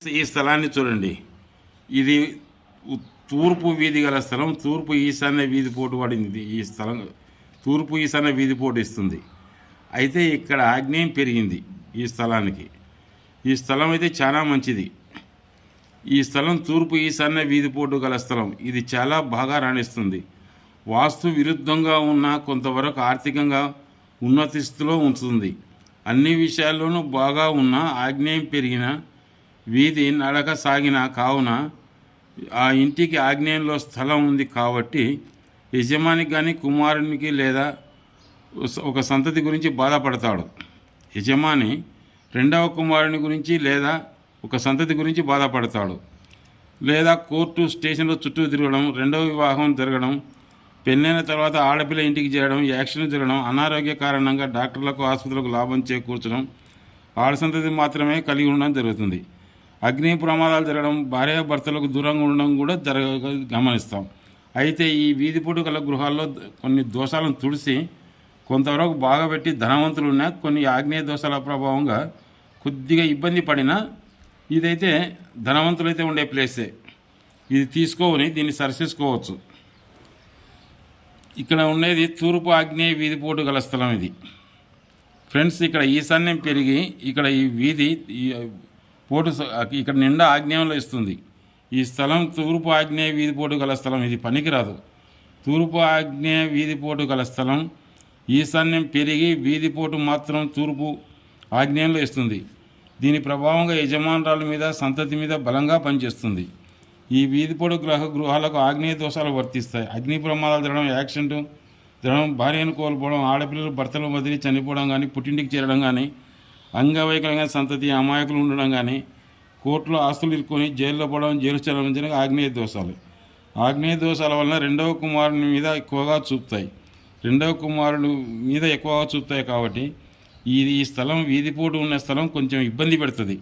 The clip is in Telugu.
ఈ స్థలాన్ని చూడండి. ఇది తూర్పు వీధి గల స్థలం. తూర్పు ఈశాన్య వీధి పోటు పడింది. ఈ స్థలం తూర్పు ఈశాన్య వీధి పోటు ఇస్తుంది. అయితే ఇక్కడ ఆగ్నేయం పెరిగింది ఈ స్థలానికి. ఈ స్థలం అయితే చాలా మంచిది. ఈ స్థలం తూర్పు ఈశాన్య వీధి పోటు గల స్థలం. ఇది చాలా బాగా రాణిస్తుంది. వాస్తు విరుద్ధంగా ఉన్న కొంతవరకు ఆర్థికంగా ఉన్నత స్థితిలో ఉంచుతుంది. అన్ని విషయాల్లోనూ బాగా ఉన్న ఆగ్నేయం పెరిగిన వీధి నడక సాగిన కావున ఆ ఇంటికి ఆగ్నేయంలో స్థలం ఉంది కాబట్టి యజమానికి కానీ కుమారునికి లేదా ఒక సంతతి గురించి బాధపడతాడు. యజమాని రెండవ కుమారుని గురించి లేదా ఒక సంతతి గురించి బాధపడతాడు. లేదా కోర్టు స్టేషన్లో చుట్టూ తిరగడం, రెండవ వివాహం జరగడం, పెళ్ళైన తర్వాత ఆడపిల్ల ఇంటికి చేరడం, యాక్సిడెంట్ జరగడం, అనారోగ్య కారణంగా డాక్టర్లకు ఆసుపత్రులకు లాభం చేకూర్చడం, ఆడ సంతతి మాత్రమే కలిగి ఉండడం జరుగుతుంది. అగ్ని ప్రమాదాలు జరగడం, భార్యాభర్తలకు దూరంగా ఉండడం కూడా గమనిస్తాం. అయితే ఈ వీధిపోటు గల గృహాల్లో కొన్ని దోషాలను తుడిసి కొంతవరకు బాగా పెట్టి ధనవంతులు ఉన్న కొన్ని ఆగ్నేయ దోషాల ప్రభావంగా కొద్దిగా ఇబ్బంది పడినా ఇదైతే ధనవంతులైతే ఉండే ప్లేసే. ఇది తీసుకోని దీన్ని సరిచేసుకోవచ్చు. ఇక్కడ ఉండేది తూర్పు ఆగ్నేయ వీధిపోటు గల స్థలం. ఇది ఫ్రెండ్స్, ఇక్కడ ఈశాన్యం పెరిగి ఇక్కడ ఈ వీధి పోటు ఇక్కడ నిండా ఆగ్నేయంలో ఇస్తుంది. ఈ స్థలం తూర్పు ఆగ్నేయ వీధిపోటు గల స్థలం. ఇది పనికిరాదు. తూర్పు ఆగ్నేయ వీధిపోటు గల స్థలం ఈశాన్యం పెరిగి వీధిపోటు మాత్రం తూర్పు ఆగ్నేయంలో ఇస్తుంది. దీని ప్రభావంగా యజమానురాల మీద సంతతి మీద బలంగా పనిచేస్తుంది. ఈ వీధిపోటు గృహాలకు ఆగ్నేయ దోషాలు వర్తిస్తాయి. అగ్ని ప్రమాదాలు జరగడం, యాక్సిడెంట్ జరగడం, భార్యను కోల్పోవడం, ఆడపిల్లలు భర్తలు వదిలి చనిపోవడం కానీ, పుట్టింటికి చేరడం కానీ, అంగవైకల్యంగా సంతతి అమాయకులు ఉండడం కానీ, కోర్టులో ఆస్తులు ఇరుక్కొని జైల్లో పడడం, జైలు చెల్లించడం ఆగ్నేయ దోషాలు. ఆగ్నేయ దోషాల వలన రెండవ కుమారుని మీద ఎక్కువగా చూపుతాయి. కాబట్టి ఈ స్థలం వీధిపోటు ఉన్న స్థలం కొంచెం ఇబ్బంది పెడుతుంది.